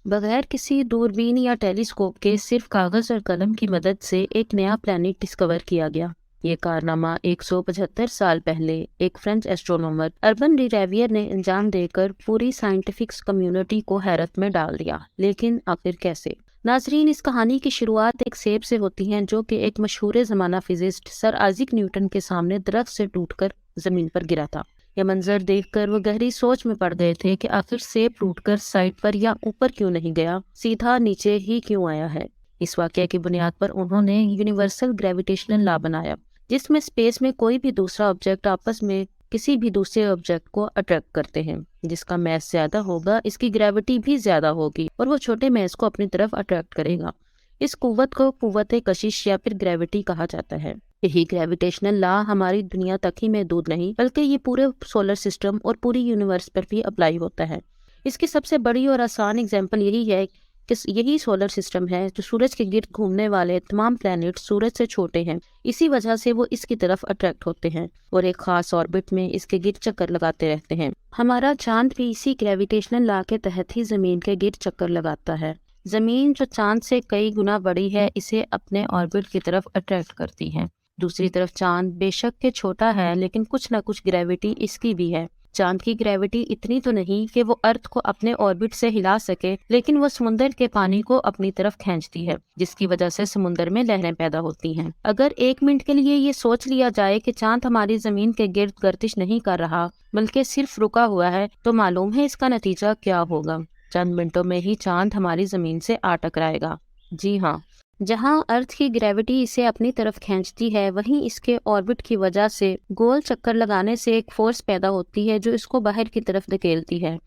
बगैर किसी दूरबीन या टेलीस्कोप के सिर्फ कागज और कलम की मदद से एक नया प्लैनेट डिस्कवर किया गया। ये कारनामा 175 साल पहले एक फ्रेंच एस्ट्रोनॉमर अर्बन डी ने अंजाम देकर पूरी साइंटिफिक कम्युनिटी को हैरत में डाल दिया। लेकिन आखिर कैसे? नाजरीन, इस कहानी की शुरुआत एक सेब से होती है जो कि एक मशहूर ज़माना फिजिस्ट सर आइजैक न्यूटन के सामने दरख्त से टूटकर जमीन पर गिरा था। यह मंजर देखकर वो गहरी सोच में पड़ गए थे कि आखिर सेब टूटकर साइड पर या ऊपर क्यों नहीं गया, सीधा नीचे ही क्यों आया है। इस वाकये की बुनियाद पर उन्होंने यूनिवर्सल ग्रेविटेशनल लॉ बनाया, जिसमें स्पेस में कोई भी दूसरा ऑब्जेक्ट आपस में किसी भी दूसरे ऑब्जेक्ट को अट्रैक्ट करते हैं। जिसका मैस ज्यादा होगा, इसकी ग्रेविटी भी ज्यादा होगी और वो छोटे मैस को अपनी तरफ अट्रैक्ट करेगा। इस कुव्वत को कुव्वत कशिश या फिर ग्रेविटी कहा जाता है। यही ग्रेविटेशनल लॉ हमारी दुनिया तक ही महदूद नहीं, बल्कि ये पूरे सोलर सिस्टम और पूरी यूनिवर्स पर भी अप्लाई होता है। इसकी सबसे बड़ी और आसान एग्जांपल यही है कि यही सोलर सिस्टम है जो सूरज के गिर्द घूमने वाले तमाम प्लैनेट सूरज से छोटे हैं। इसी वजह से वो इसकी तरफ अट्रैक्ट होते हैं और एक खास ऑर्बिट में इसके गिर्द चक्कर लगाते रहते हैं। हमारा चांद भी इसी ग्रेविटेशनल लॉ के तहत ही जमीन के गिर्द चक्कर लगाता है। जमीन जो चांद से कई गुना बड़ी है, इसे अपने ऑर्बिट की तरफ अट्रैक्ट करती है। दूसरी तरफ चांद बेशक के छोटा है, लेकिन कुछ न कुछ ग्रेविटी इसकी भी है। चांद की ग्रेविटी इतनी तो नहीं कि वो अर्थ को अपने ऑर्बिट से हिला सके, लेकिन वो समुंदर के पानी को अपनी तरफ खींचती है, जिसकी वजह से समुंदर में लहरें पैदा होती हैं। अगर एक मिनट के लिए ये सोच लिया जाए कि चांद हमारी जमीन के गिर्द गर्दिश नहीं कर रहा, बल्कि सिर्फ रुका हुआ है, तो मालूम है इसका नतीजा क्या होगा। चंद मिनटों में ही चांद हमारी जमीन से आ टकराएगा। जी हाँ, जहां अर्थ की ग्रेविटी इसे अपनी तरफ खींचती है, वहीं इसके ऑर्बिट की वजह से गोल चक्कर लगाने से एक फोर्स पैदा होती है जो इसको बाहर की तरफ धकेलती है।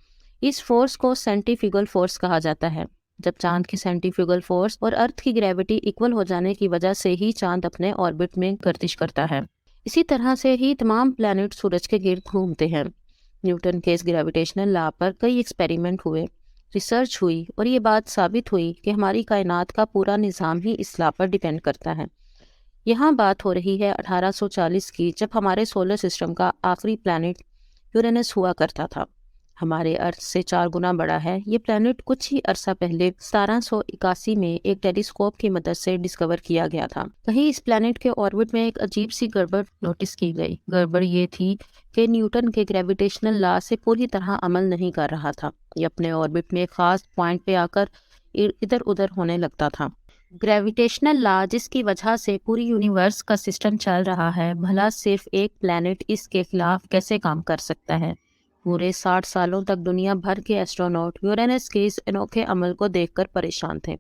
इस फोर्स को सेंट्रीफ्यूगल फोर्स कहा जाता है। जब चांद की सेंट्रीफ्यूगल फोर्स और अर्थ की ग्रेविटी इक्वल हो जाने की वजह से ही चांद अपने ऑर्बिट में गर्दिश करता है। इसी तरह से ही तमाम प्लैनेट सूरज के गिर्द घूमते हैं। न्यूटन के इस ग्रेविटेशनल लॉ पर कई एक्सपेरिमेंट हुए, रिसर्च हुई और ये बात साबित हुई कि हमारी कायनात का पूरा निज़ाम ही इस लॉ पर डिपेंड करता है। यहाँ बात हो रही है 1840 की, जब हमारे सोलर सिस्टम का आखिरी प्लैनेट यूरेनस हुआ करता था। हमारे अर्थ से 4 गुना बड़ा है। ये प्लैनेट कुछ ही अरसा पहले 1781 में एक टेलीस्कोप की मदद से डिस्कवर किया गया था। कहीं इस प्लैनेट के ऑर्बिट में एक अजीब सी गड़बड़ नोटिस की गई। गड़बड़ ये थी कि न्यूटन के ग्रेविटेशनल लॉ से पूरी तरह अमल नहीं कर रहा था। ये अपने ऑर्बिट में एक खास पॉइंट पे आकर इधर उधर होने लगता था। ग्रेविटेशनल लॉ जिसकी वजह से पूरी यूनिवर्स का सिस्टम चल रहा है, भला सिर्फ एक प्लैनेट इसके खिलाफ कैसे काम कर सकता है। पूरे 60 सालों तक दुनिया भर के एस्ट्रोनॉट यूरेनस के इस अनोखे अमल को देखकर परेशान थे।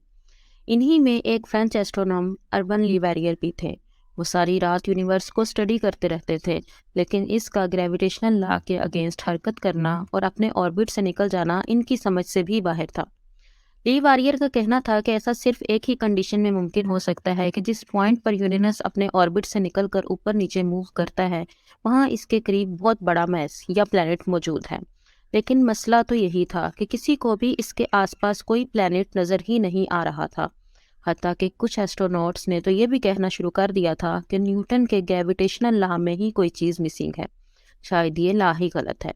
इन्हीं में एक फ्रेंच एस्ट्रोनॉम अर्बन लीवेरियर भी थे। वो सारी रात यूनिवर्स को स्टडी करते रहते थे, लेकिन इसका ग्रेविटेशनल लॉ के अगेंस्ट हरकत करना और अपने ऑर्बिट से निकल जाना इनकी समझ से भी बाहर था। लीवेरियर का कहना था कि ऐसा सिर्फ एक ही कंडीशन में मुमकिन हो सकता है कि जिस पॉइंट पर यूरेनस अपने ऑर्बिट से निकलकर ऊपर नीचे मूव करता है, वहाँ इसके करीब बहुत बड़ा मैस या प्लैनेट मौजूद है। लेकिन मसला तो यही था कि किसी को भी इसके आसपास कोई प्लैनेट नज़र ही नहीं आ रहा था। हत्ता कि कुछ एस्ट्रोनॉट्स ने तो ये भी कहना शुरू कर दिया था कि न्यूटन के ग्रेविटेशनल लॉ में ही कोई चीज़ मिसिंग है। शायद ये लॉ ही गलत है।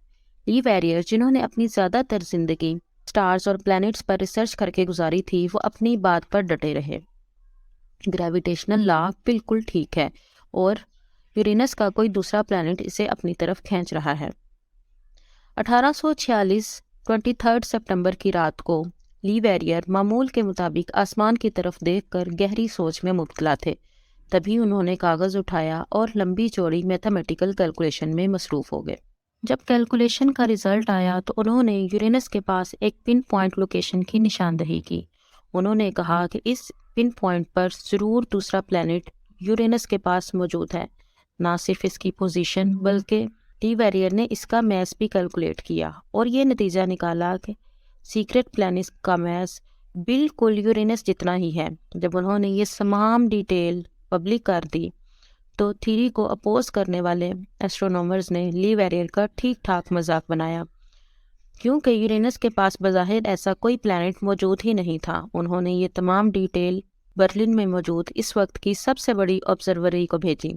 लीवेरियर, जिन्होंने अपनी ज़्यादातर जिंदगी स्टार्स और प्लैनेट्स पर रिसर्च करके गुजारी थी, वो अपनी बात पर डटे रहे। ग्रेविटेशनल लॉ बिल्कुल ठीक है और यूरेनस का कोई दूसरा प्लैनेट इसे अपनी तरफ खींच रहा है। 1846 23 सितंबर की रात को लीवेरियर मामूल के मुताबिक आसमान की तरफ देखकर गहरी सोच में मुब्तला थे। तभी उन्होंने कागज़ उठाया और लंबी चौड़ी मैथमेटिकल कैलकुलेशन में मसरूफ़ हो गए। जब कैलकुलेशन का रिजल्ट आया तो उन्होंने यूरेनस के पास एक पिन पॉइंट लोकेशन की निशानदही की। उन्होंने कहा कि इस पिन पॉइंट पर ज़रूर दूसरा प्लैनेट यूरेनस के पास मौजूद है। ना सिर्फ इसकी पोजीशन, बल्कि लीवेरियर ने इसका मैस भी कैलकुलेट किया और ये नतीजा निकाला कि सीक्रेट प्लैनेट का मैस बिल्कुल यूरेनस जितना ही है। जब उन्होंने ये तमाम डिटेल पब्लिक कर दी तो थ्योरी को अपोज करने वाले एस्ट्रोनॉमर्स ने लीवेरियर का ठीक ठाक मजाक बनाया, क्योंकि यूरेनस के पास बज़ाहिर ऐसा कोई प्लैनेट मौजूद ही नहीं था। उन्होंने ये तमाम डिटेल बर्लिन में मौजूद इस वक्त की सबसे बड़ी ऑब्जर्वरी को भेजी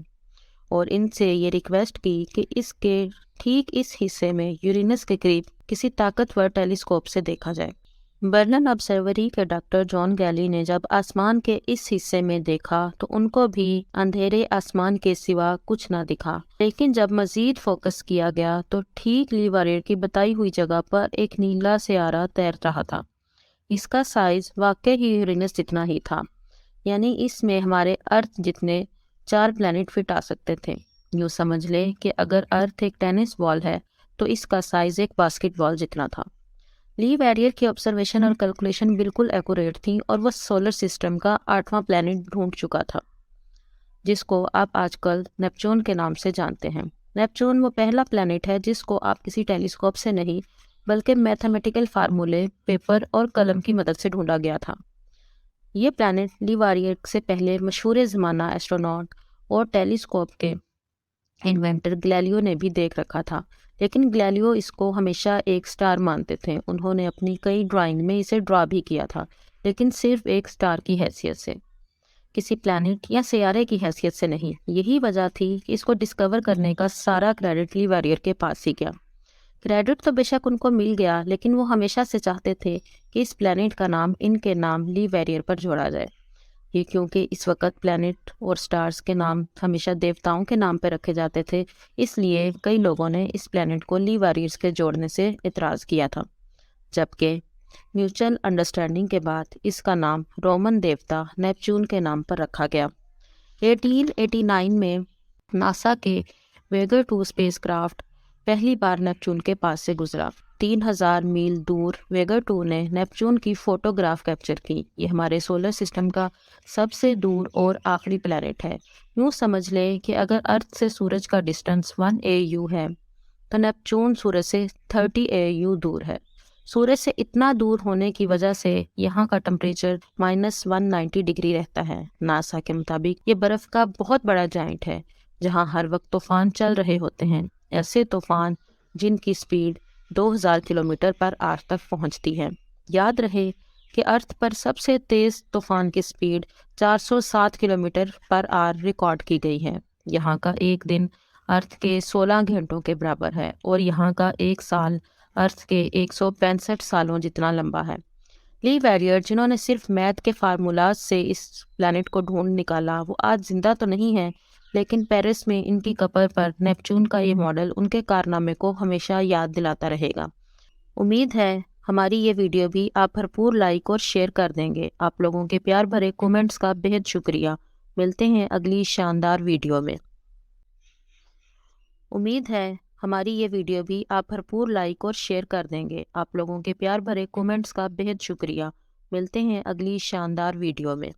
और इनसे ये रिक्वेस्ट की कि इसके ठीक इस हिस्से में यूरेनस के करीब किसी ताकतवर टेलीस्कोप से देखा जाए। برلن آبزروری کے ڈاکٹر جان گیلی نے جب آسمان کے اس حصے میں دیکھا تو ان کو بھی اندھیرے آسمان کے سوا کچھ نہ دکھا، لیکن جب مزید فوکس کیا گیا تو ٹھیک لیواریر کی بتائی ہوئی جگہ پر ایک نیلا سیارہ تیر رہا تھا۔ اس کا سائز واقعی ہی یورینس جتنا ہی تھا، یعنی اس میں ہمارے ارتھ جتنے 4 پلانٹ فٹ آ سکتے تھے۔ یوں سمجھ لے کہ اگر ارتھ ایک ٹینس بال ہے تو اس کا سائز ایک باسکٹ بال جتنا تھا۔ لی ویریئر کی آبزرویشن اور کیلکولیشن بالکل ایکوریٹ تھیں اور وہ سولر سسٹم کا 8واں پلانٹ ڈھونڈ چکا تھا، جس کو آپ آج کل نیپچون کے نام سے جانتے ہیں۔ نیپچون وہ پہلا پلانٹ ہے جس کو آپ کسی ٹیلیسکوپ سے نہیں بلکہ میتھمیٹیکل فارمولے، پیپر اور قلم کی مدد سے ڈھونڈا گیا تھا۔ یہ پلانٹ لی ویریئر سے پہلے مشہور زمانہ ایسٹروناٹ اور ٹیلیسکوپ کے انوینٹر گلیلیو نے بھی دیکھ رکھا تھا، لیکن گلیلیو اس کو ہمیشہ ایک سٹار مانتے تھے۔ انہوں نے اپنی کئی ڈرائنگ میں اسے ڈرا بھی کیا تھا، لیکن صرف ایک سٹار کی حیثیت سے، کسی پلانٹ یا سیارے کی حیثیت سے نہیں۔ یہی وجہ تھی کہ اس کو ڈسکور کرنے کا سارا کریڈٹ لی ویریئر کے پاس ہی گیا۔ کریڈٹ تو بے شک ان کو مل گیا، لیکن وہ ہمیشہ سے چاہتے تھے کہ اس پلانٹ کا نام ان کے نام لی ویریئر پر جوڑا جائے۔ یہ کیونکہ اس وقت پلانٹ اور سٹارز کے نام ہمیشہ دیوتاؤں کے نام پہ رکھے جاتے تھے، اس لیے کئی لوگوں نے اس پلانٹ کو لی ویریئرز کے جوڑنے سے اعتراض کیا تھا، جبکہ میوچل انڈرسٹینڈنگ کے بعد اس کا نام رومن دیوتا نیپچون کے نام پر رکھا گیا۔ 1889 میں ناسا کے ویگر 2 اسپیس کرافٹ پہلی بار نیپچون کے پاس سے گزرا۔ 3000 میل دور ویگر 2 نے نیپچون کی فوٹوگراف کیپچر کی۔ یہ ہمارے سولر سسٹم کا سب سے دور اور آخری پلانٹ ہے۔ یوں سمجھ لے کہ اگر ارتھ سے سورج کا ڈسٹنس 1 AU ہے تو نیپچون سورج سے 30 AU دور ہے۔ سورج سے اتنا دور ہونے کی وجہ سے یہاں کا ٹمپریچر -190 ڈگری رہتا ہے۔ ناسا کے مطابق یہ برف کا بہت بڑا جائنٹ ہے جہاں ہر وقت طوفان چل رہے ہوتے ہیں، ایسے طوفان جن کی سپیڈ 2000 کلومیٹر پر آور تک پہنچتی ہے۔ یاد رہے کہ ارتھ پر سب سے تیز طوفان کی سپیڈ 407 کلومیٹر پر آور ریکارڈ کی گئی ہے۔ یہاں کا ایک دن ارتھ کے 16 گھنٹوں کے برابر ہے اور یہاں کا ایک سال ارتھ کے 165 سالوں جتنا لمبا ہے۔ لی ویریئر، جنہوں نے صرف میتھ کے فارمولاز سے اس پلانٹ کو ڈھونڈ نکالا، وہ آج زندہ تو نہیں ہیں، لیکن پیرس میں ان کی قبر پر نیپچون کا یہ ماڈل ان کے کارنامے کو ہمیشہ یاد دلاتا رہے گا۔ امید ہے ہماری یہ ویڈیو بھی آپ بھرپور لائک اور شیئر کر دیں گے۔ آپ لوگوں کے پیار بھرے کومنٹس کا بہت شکریہ۔ ملتے ہیں اگلی شاندار ویڈیو میں۔ امید ہے ہماری یہ ویڈیو بھی آپ بھرپور لائک اور شیئر کر دیں گے۔ آپ لوگوں کے پیار بھرے کومنٹس کا بہت شکریہ۔ ملتے ہیں اگلی شاندار ویڈیو میں۔